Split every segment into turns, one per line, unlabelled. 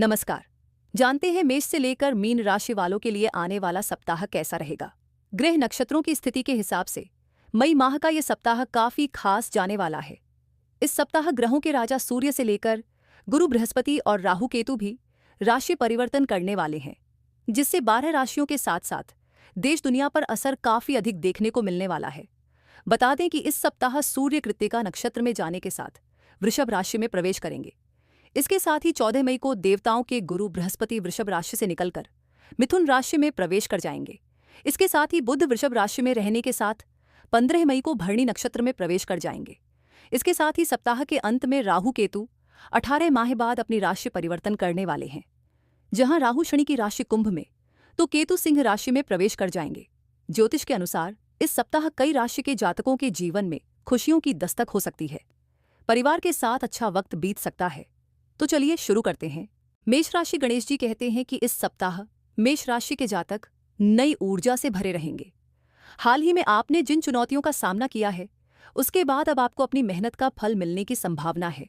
नमस्कार। जानते हैं मेष से लेकर मीन राशि वालों के लिए आने वाला सप्ताह कैसा रहेगा। ग्रह नक्षत्रों की स्थिति के हिसाब से मई माह का यह सप्ताह काफी खास जाने वाला है। इस सप्ताह ग्रहों के राजा सूर्य से लेकर गुरु बृहस्पति और राहु केतु भी राशि परिवर्तन करने वाले हैं, जिससे 12 राशियों के साथ साथ देश दुनिया पर असर काफी अधिक देखने को मिलने वाला है। बता दें कि इस सप्ताह सूर्य कृत्तिका नक्षत्र में जाने के साथ वृषभ राशि में प्रवेश करेंगे। इसके साथ ही 14 मई को देवताओं के गुरु बृहस्पति वृषभ राशि से निकलकर मिथुन राशि में प्रवेश कर जाएंगे। इसके साथ ही बुध वृषभ राशि में रहने के साथ 15 मई को भरणी नक्षत्र में प्रवेश कर जाएंगे। इसके साथ ही सप्ताह के अंत में राहु केतु 18 माह बाद अपनी राशि परिवर्तन करने वाले हैं। जहां राहु शनि की राशि कुंभ में तो केतु सिंह राशि में प्रवेश कर जाएंगे। ज्योतिष के अनुसार इस सप्ताह कई राशि के जातकों के जीवन में खुशियों की दस्तक हो सकती है। परिवार के साथ अच्छा वक्त बीत सकता है। तो चलिए शुरू करते हैं। मेष राशि गणेश जी कहते हैं कि इस सप्ताह मेष राशि के जातक नई ऊर्जा से भरे रहेंगे। हाल ही में आपने जिन चुनौतियों का सामना किया है, उसके बाद अब आपको अपनी मेहनत का फल मिलने की संभावना है।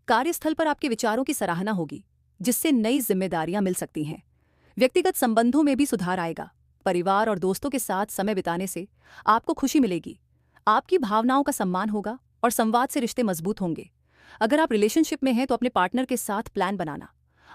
कार्यस्थल पर आपके विचारों की सराहना होगी, जिससे नई जिम्मेदारियां मिल सकती हैं। व्यक्तिगत संबंधों में भी सुधार आएगा। परिवार और दोस्तों के साथ समय बिताने से आपको खुशी मिलेगी। आपकी भावनाओं का सम्मान होगा और संवाद से रिश्ते मजबूत होंगे। अगर आप रिलेशनशिप में हैं तो अपने पार्टनर के साथ प्लान बनाना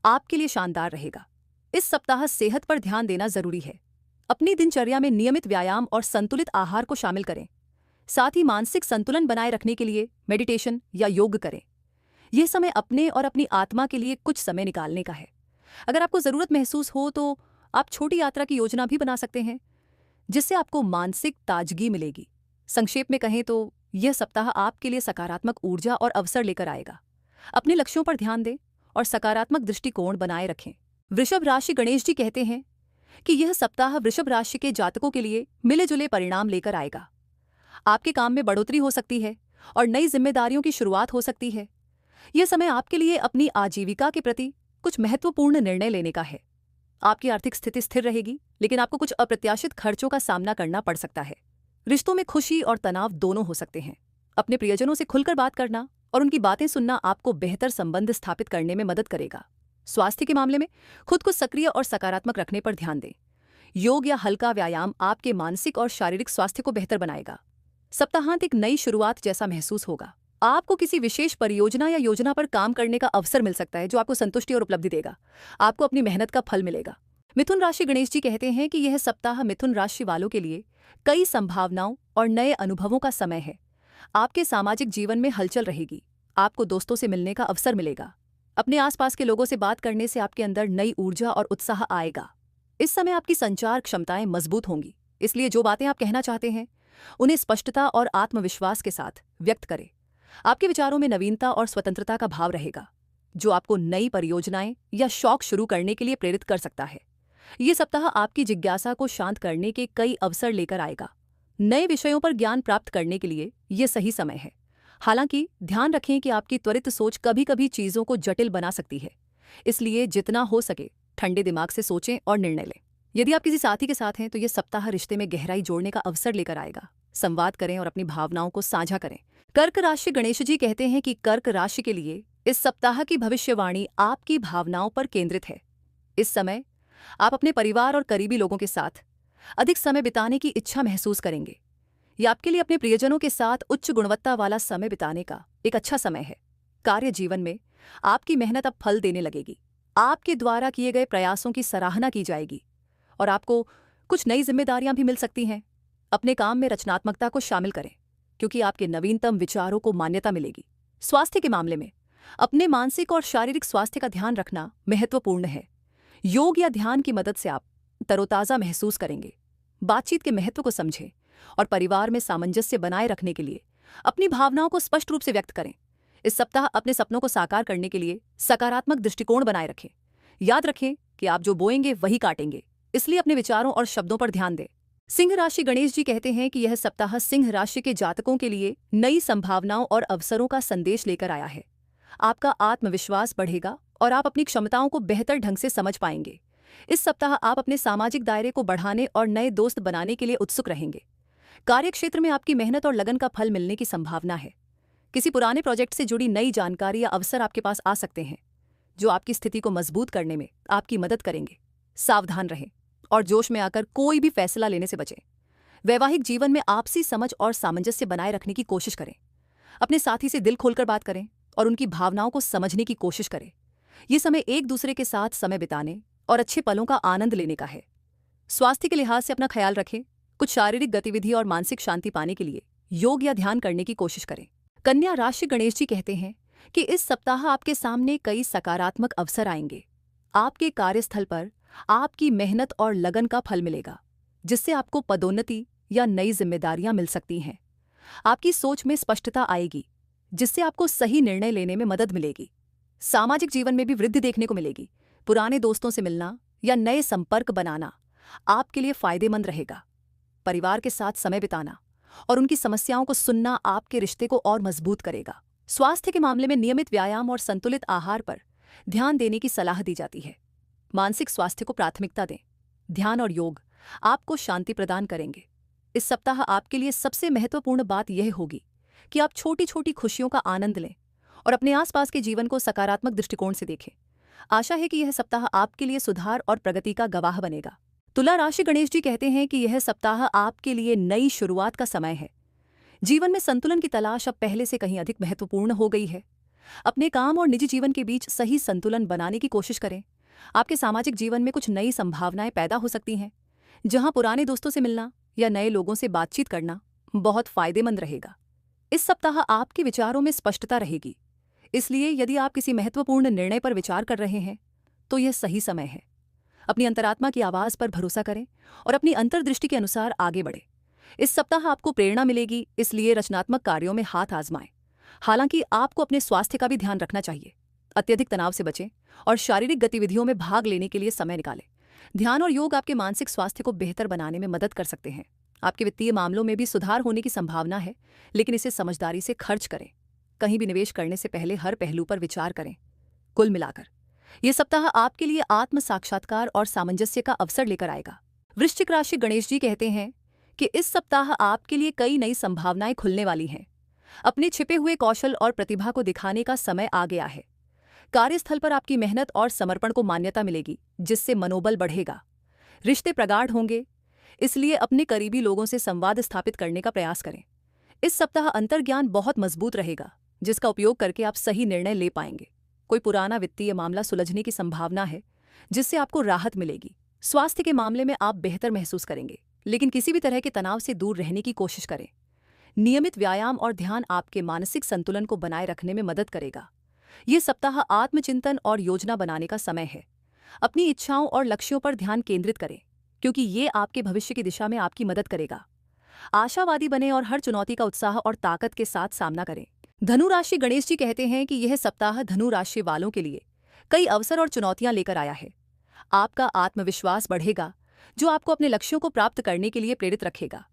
आपके लिए शानदार रहेगा। इस सप्ताह सेहत पर ध्यान देना जरूरी है। अपनी दिनचर्या में नियमित व्यायाम और संतुलित आहार को शामिल करें। साथ ही मानसिक संतुलन बनाए रखने के लिए मेडिटेशन या योग करें। यह समय अपने और अपनी आत्मा के लिए कुछ समय निकालने का है। अगर आपको जरूरत महसूस हो तो आप छोटी यात्रा की योजना भी बना सकते हैं, जिससे आपको मानसिक ताजगी मिलेगी। संक्षेप में कहें तो यह सप्ताह आपके लिए सकारात्मक ऊर्जा और अवसर लेकर आएगा। अपने लक्ष्यों पर ध्यान दें और सकारात्मक दृष्टिकोण बनाए रखें। वृषभ राशि गणेश जी कहते हैं कि यह सप्ताह वृषभ राशि के जातकों के लिए मिले जुले परिणाम लेकर आएगा। आपके काम में बढ़ोतरी हो सकती है और नई जिम्मेदारियों की शुरुआत हो सकती है। यह समय आपके लिए अपनी आजीविका के प्रति कुछ महत्वपूर्ण निर्णय लेने का है। आपकी आर्थिक स्थिति स्थिर रहेगी, लेकिन आपको कुछ अप्रत्याशित खर्चों का सामना करना पड़ सकता है। रिश्तों में खुशी और तनाव दोनों हो सकते हैं। अपने प्रियजनों से खुलकर बात करना और उनकी बातें सुनना आपको बेहतर संबंध स्थापित करने में मदद करेगा। स्वास्थ्य के मामले में खुद को सक्रिय और सकारात्मक रखने पर ध्यान दें। योग या हल्का व्यायाम आपके मानसिक और शारीरिक स्वास्थ्य को बेहतर बनाएगा। सप्ताहांत एक नई शुरुआत जैसा महसूस होगा। आपको किसी विशेष परियोजना या योजना पर काम करने का अवसर मिल सकता है, जो आपको संतुष्टि और उपलब्धि देगा। आपको अपनी मेहनत का फल मिलेगा। मिथुन राशि गणेश जी कहते हैं कि यह सप्ताह मिथुन राशि वालों के लिए कई संभावनाओं और नए अनुभवों का समय है। आपके सामाजिक जीवन में हलचल रहेगी। आपको दोस्तों से मिलने का अवसर मिलेगा। अपने आसपास के लोगों से बात करने से आपके अंदर नई ऊर्जा और उत्साह आएगा। इस समय आपकी संचार क्षमताएं मजबूत होंगी, इसलिए जो बातें आप कहना चाहते हैं उन्हें स्पष्टता और आत्मविश्वास के साथ व्यक्त करें। आपके विचारों में नवीनता और स्वतंत्रता का भाव रहेगा, जो आपको नई परियोजनाएं या शौक शुरू करने के लिए प्रेरित कर सकता है। ये सप्ताह आपकी जिज्ञासा को शांत करने के कई अवसर लेकर आएगा। नए विषयों पर ज्ञान प्राप्त करने के लिए ये सही समय है। हालांकि ध्यान रखें कि आपकी त्वरित सोच कभी कभी चीजों को जटिल बना सकती है, इसलिए जितना हो सके ठंडे दिमाग से सोचें और निर्णय लें। यदि आप किसी साथी के साथ हैं तो यह सप्ताह रिश्ते में गहराई जोड़ने का अवसर लेकर आएगा। संवाद करें और अपनी भावनाओं को साझा करें। कर्क राशि गणेश जी कहते हैं कि कर्क राशि के लिए इस सप्ताह की भविष्यवाणी आपकी भावनाओं पर केंद्रित है। इस समय आप अपने परिवार और करीबी लोगों के साथ अधिक समय बिताने की इच्छा महसूस करेंगे। यह आपके लिए अपने प्रियजनों के साथ उच्च गुणवत्ता वाला समय बिताने का एक अच्छा समय है। कार्य जीवन में आपकी मेहनत अब फल देने लगेगी। आपके द्वारा किए गए प्रयासों की सराहना की जाएगी और आपको कुछ नई जिम्मेदारियां भी मिल सकती हैं। अपने काम में रचनात्मकता को शामिल करें, क्योंकि आपके नवीनतम विचारों को मान्यता मिलेगी। स्वास्थ्य के मामले में अपने मानसिक और शारीरिक स्वास्थ्य का ध्यान रखना महत्वपूर्ण है। योग या ध्यान की मदद से आप तरोताजा महसूस करेंगे। बातचीत के महत्व को समझें और परिवार में सामंजस्य बनाए रखने के लिए अपनी भावनाओं को स्पष्ट रूप से व्यक्त करें। इस सप्ताह अपने सपनों को साकार करने के लिए सकारात्मक दृष्टिकोण बनाए रखें। याद रखें कि आप जो बोएंगे वही काटेंगे, इसलिए अपने विचारों और शब्दों पर ध्यान दें। सिंह राशि गणेश जी कहते हैं कि यह सप्ताह सिंह राशि के जातकों के लिए नई संभावनाओं और अवसरों का संदेश लेकर आया है। आपका आत्मविश्वास बढ़ेगा और आप अपनी क्षमताओं को बेहतर ढंग से समझ पाएंगे। इस सप्ताह आप अपने सामाजिक दायरे को बढ़ाने और नए दोस्त बनाने के लिए उत्सुक रहेंगे। कार्यक्षेत्र में आपकी मेहनत और लगन का फल मिलने की संभावना है। किसी पुराने प्रोजेक्ट से जुड़ी नई जानकारी या अवसर आपके पास आ सकते हैं, जो आपकी स्थिति को मजबूत करने में आपकी मदद करेंगे। सावधान रहें और जोश में आकर कोई भी फैसला लेने से बचें। वैवाहिक जीवन में आपसी समझ और सामंजस्य बनाए रखने की कोशिश करें। अपने साथी से दिल खोलकर बात करें और उनकी भावनाओं को समझने की कोशिश करें। ये समय एक दूसरे के साथ समय बिताने और अच्छे पलों का आनंद लेने का है। स्वास्थ्य के लिहाज से अपना ख्याल रखें। कुछ शारीरिक गतिविधि और मानसिक शांति पाने के लिए योग या ध्यान करने की कोशिश करें। कन्या राशि गणेश जी कहते हैं कि इस सप्ताह आपके सामने कई सकारात्मक अवसर आएंगे। आपके कार्यस्थल पर आपकी मेहनत और लगन का फल मिलेगा, जिससे आपको पदोन्नति या नई जिम्मेदारियां मिल सकती हैं। आपकी सोच में स्पष्टता आएगी, जिससे आपको सही निर्णय लेने में मदद मिलेगी। सामाजिक जीवन में भी वृद्धि देखने को मिलेगी। पुराने दोस्तों से मिलना या नए संपर्क बनाना आपके लिए फायदेमंद रहेगा। परिवार के साथ समय बिताना और उनकी समस्याओं को सुनना आपके रिश्ते को और मजबूत करेगा। स्वास्थ्य के मामले में नियमित व्यायाम और संतुलित आहार पर ध्यान देने की सलाह दी जाती है। मानसिक स्वास्थ्य को प्राथमिकता दें। ध्यान और योग आपको शांति प्रदान करेंगे। इस सप्ताह आपके लिए सबसे महत्वपूर्ण बात यह होगी कि आप छोटी छोटी खुशियों का आनंद लें और अपने आसपास के जीवन को सकारात्मक दृष्टिकोण से देखें। आशा है कि यह सप्ताह आपके लिए सुधार और प्रगति का गवाह बनेगा। तुला राशि गणेश जी कहते हैं कि यह सप्ताह आपके लिए नई शुरुआत का समय है। जीवन में संतुलन की तलाश अब पहले से कहीं अधिक महत्वपूर्ण हो गई है। अपने काम और निजी जीवन के बीच सही संतुलन बनाने की कोशिश करें। आपके सामाजिक जीवन में कुछ नई संभावनाएं पैदा हो सकती हैं, जहां पुराने दोस्तों से मिलना या नए लोगों से बातचीत करना बहुत फायदेमंद रहेगा। इस सप्ताह आपके विचारों में स्पष्टता रहेगी, इसलिए यदि आप किसी महत्वपूर्ण निर्णय पर विचार कर रहे हैं तो यह सही समय है। अपनी अंतरात्मा की आवाज पर भरोसा करें और अपनी अंतर्दृष्टि के अनुसार आगे बढ़ें। इस सप्ताह आपको प्रेरणा मिलेगी, इसलिए रचनात्मक कार्यों में हाथ आजमाएं। हालांकि आपको अपने स्वास्थ्य का भी ध्यान रखना चाहिए। अत्यधिक तनाव से बचें और शारीरिक गतिविधियों में भाग लेने के लिए समय निकालें। ध्यान और योग आपके मानसिक स्वास्थ्य को बेहतर बनाने में मदद कर सकते हैं। आपके वित्तीय मामलों में भी सुधार होने की संभावना है, लेकिन इसे समझदारी से खर्च करें। कहीं भी निवेश करने से पहले हर पहलू पर विचार करें। कुल मिलाकर यह सप्ताह आपके लिए आत्म साक्षात्कार और सामंजस्य का अवसर लेकर आएगा। वृश्चिक राशि गणेश जी कहते हैं कि इस सप्ताह आपके लिए कई नई संभावनाएं खुलने वाली हैं। अपने छिपे हुए कौशल और प्रतिभा को दिखाने का समय आ गया है। कार्यस्थल पर आपकी मेहनत और समर्पण को मान्यता मिलेगी, जिससे मनोबल बढ़ेगा। रिश्ते प्रगाढ़ होंगे, इसलिए अपने करीबी लोगों से संवाद स्थापित करने का प्रयास करें। इस सप्ताह अंतर्ज्ञान बहुत मजबूत रहेगा, जिसका उपयोग करके आप सही निर्णय ले पाएंगे। कोई पुराना वित्तीय मामला सुलझने की संभावना है, जिससे आपको राहत मिलेगी। स्वास्थ्य के मामले में आप बेहतर महसूस करेंगे, लेकिन किसी भी तरह के तनाव से दूर रहने की कोशिश करें। नियमित व्यायाम और ध्यान आपके मानसिक संतुलन को बनाए रखने में मदद करेगा। ये सप्ताह आत्मचिंतन और योजना बनाने का समय है। अपनी इच्छाओं और लक्ष्यों पर ध्यान केंद्रित करें, क्योंकि ये आपके भविष्य की दिशा में आपकी मदद करेगा। आशावादी बने और हर चुनौती का उत्साह और ताकत के साथ सामना करें। धनु राशि गणेश जी कहते हैं कि यह सप्ताह धनु राशि वालों के लिए कई अवसर और चुनौतियां लेकर आया है। आपका आत्मविश्वास बढ़ेगा, जो आपको अपने लक्ष्यों को प्राप्त करने के लिए प्रेरित रखेगा।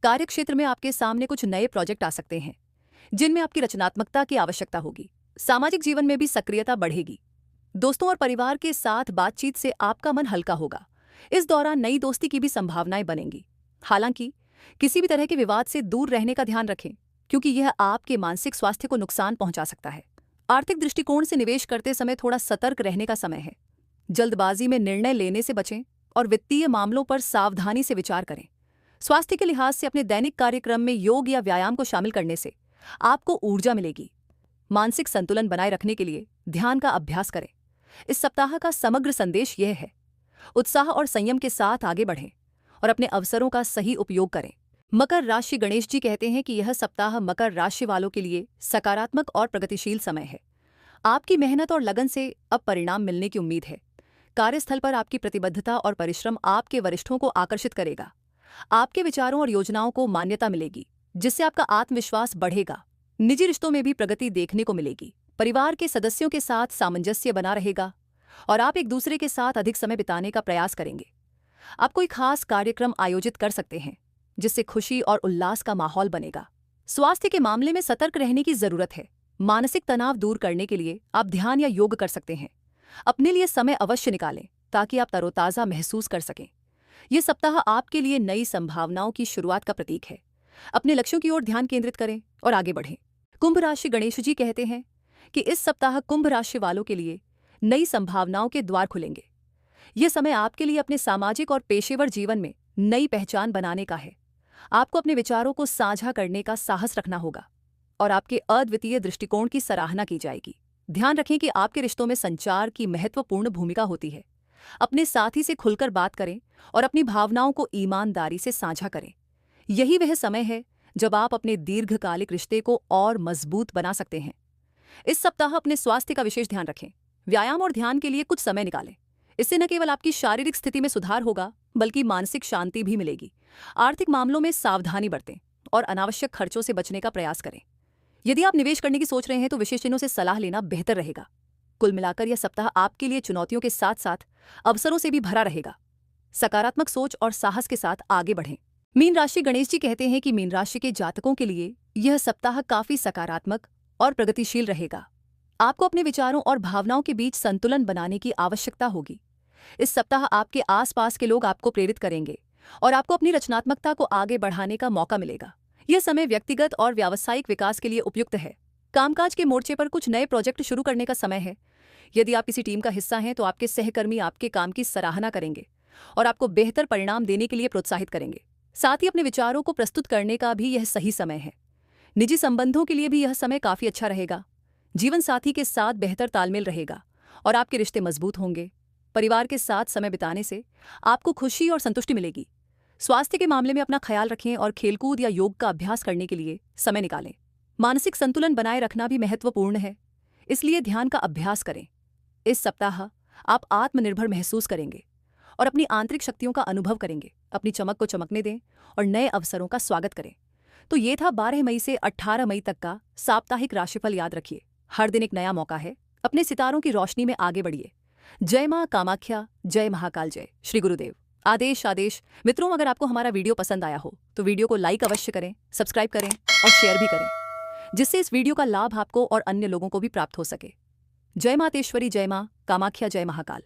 कार्यक्षेत्र में आपके सामने कुछ नए प्रोजेक्ट आ सकते हैं, जिनमें आपकी रचनात्मकता की आवश्यकता होगी। सामाजिक जीवन में भी सक्रियता बढ़ेगी। दोस्तों और परिवार के साथ बातचीत से आपका मन हल्का होगा। इस दौरान नई दोस्ती की भी संभावनाएं बनेंगी। हालांकि किसी भी तरह के विवाद से दूर रहने का ध्यान रखें, क्योंकि यह आपके मानसिक स्वास्थ्य को नुकसान पहुंचा सकता है। आर्थिक दृष्टिकोण से निवेश करते समय थोड़ा सतर्क रहने का समय है। जल्दबाजी में निर्णय लेने से बचें और वित्तीय मामलों पर सावधानी से विचार करें। स्वास्थ्य के लिहाज से अपने दैनिक कार्यक्रम में योग या व्यायाम को शामिल करने से आपको ऊर्जा मिलेगी। मानसिक संतुलन बनाए रखने के लिए ध्यान का अभ्यास करें। इस सप्ताह का समग्र संदेश यह है: उत्साह और संयम के साथ आगे बढ़ें और अपने अवसरों का सही उपयोग करें। मकर राशि गणेश जी कहते हैं कि यह सप्ताह मकर राशि वालों के लिए सकारात्मक और प्रगतिशील समय है। आपकी मेहनत और लगन से अब परिणाम मिलने की उम्मीद है। कार्यस्थल पर आपकी प्रतिबद्धता और परिश्रम आपके वरिष्ठों को आकर्षित करेगा। आपके विचारों और योजनाओं को मान्यता मिलेगी, जिससे आपका आत्मविश्वास बढ़ेगा। निजी रिश्तों में भी प्रगति देखने को मिलेगी। परिवार के सदस्यों के साथ सामंजस्य बना रहेगा और आप एक दूसरे के साथ अधिक समय बिताने का प्रयास करेंगे। आप कोई खास कार्यक्रम आयोजित कर सकते हैं, जिससे खुशी और उल्लास का माहौल बनेगा। स्वास्थ्य के मामले में सतर्क रहने की जरूरत है। मानसिक तनाव दूर करने के लिए आप ध्यान या योग कर सकते हैं। अपने लिए समय अवश्य निकालें, ताकि आप तरोताजा महसूस कर सकें। यह सप्ताह आपके लिए नई संभावनाओं की शुरुआत का प्रतीक है। अपने लक्ष्यों की ओर ध्यान केंद्रित करें और आगे बढ़ें। कुंभ राशि गणेश जी कहते हैं कि इस सप्ताह कुंभ राशि वालों के लिए नई संभावनाओं के द्वार खुलेंगे। यह समय आपके लिए अपने सामाजिक और पेशेवर जीवन में नई पहचान बनाने का है। आपको अपने विचारों को साझा करने का साहस रखना होगा और आपके अद्वितीय दृष्टिकोण की सराहना की जाएगी। ध्यान रखें कि आपके रिश्तों में संचार की महत्वपूर्ण भूमिका होती है। अपने साथी से खुलकर बात करें और अपनी भावनाओं को ईमानदारी से साझा करें। यही वह समय है जब आप अपने दीर्घकालिक रिश्ते को और मजबूत बना सकते हैं। इस सप्ताह अपने स्वास्थ्य का विशेष ध्यान रखें। व्यायाम और ध्यान के लिए कुछ समय निकालें। इससे न केवल आपकी शारीरिक स्थिति में सुधार होगा, बल्कि मानसिक शांति भी मिलेगी। आर्थिक मामलों में सावधानी बरतें और अनावश्यक खर्चों से बचने का प्रयास करें। यदि आप निवेश करने की सोच रहे हैं तो विशेषज्ञों से सलाह लेना बेहतर रहेगा। कुल मिलाकर यह सप्ताह आपके लिए चुनौतियों के साथ साथ अवसरों से भी भरा रहेगा। सकारात्मक सोच और साहस के साथ आगे बढ़ें। मीन राशि गणेश जी कहते हैं कि मीन राशि के जातकों के लिए यह सप्ताह काफी सकारात्मक और प्रगतिशील रहेगा। आपको अपने विचारों और भावनाओं के बीच संतुलन बनाने की आवश्यकता होगी। इस सप्ताह आपके आसपास के लोग आपको प्रेरित करेंगे और आपको अपनी रचनात्मकता को आगे बढ़ाने का मौका मिलेगा। यह समय व्यक्तिगत और व्यावसायिक विकास के लिए उपयुक्त है। कामकाज के मोर्चे पर कुछ नए प्रोजेक्ट शुरू करने का समय है। यदि आप किसी टीम का हिस्सा हैं तो आपके सहकर्मी आपके काम की सराहना करेंगे और आपको बेहतर परिणाम देने के लिए प्रोत्साहित करेंगे। साथ ही अपने विचारों को प्रस्तुत करने का भी यह सही समय है। निजी संबंधों के लिए भी यह समय काफी अच्छा रहेगा। जीवन साथी के साथ बेहतर तालमेल रहेगा और आपके रिश्ते मजबूत होंगे। परिवार के साथ समय बिताने से आपको खुशी और संतुष्टि मिलेगी। स्वास्थ्य के मामले में अपना ख्याल रखें और खेलकूद या योग का अभ्यास करने के लिए समय निकालें। मानसिक संतुलन बनाए रखना भी महत्वपूर्ण है, इसलिए ध्यान का अभ्यास करें। इस सप्ताह आप आत्मनिर्भर महसूस करेंगे और अपनी आंतरिक शक्तियों का अनुभव करेंगे। अपनी चमक को चमकने दें और नए अवसरों का स्वागत करें। तो ये था 12 मई से 18 मई तक का साप्ताहिक राशिफल। याद रखिए, हर दिन एक नया मौका है। अपने सितारों की रोशनी में आगे बढ़िए। जय मां कामाख्या, जय महाकाल, जय श्री गुरुदेव। आदेश आदेश। मित्रों, अगर आपको हमारा वीडियो पसंद आया हो तो वीडियो को लाइक अवश्य करें, सब्सक्राइब करें और शेयर भी करें, जिससे इस वीडियो का लाभ आपको और अन्य लोगों को भी प्राप्त हो सके। जय मातेश्वरी, जय मां कामाख्या, जय महाकाल।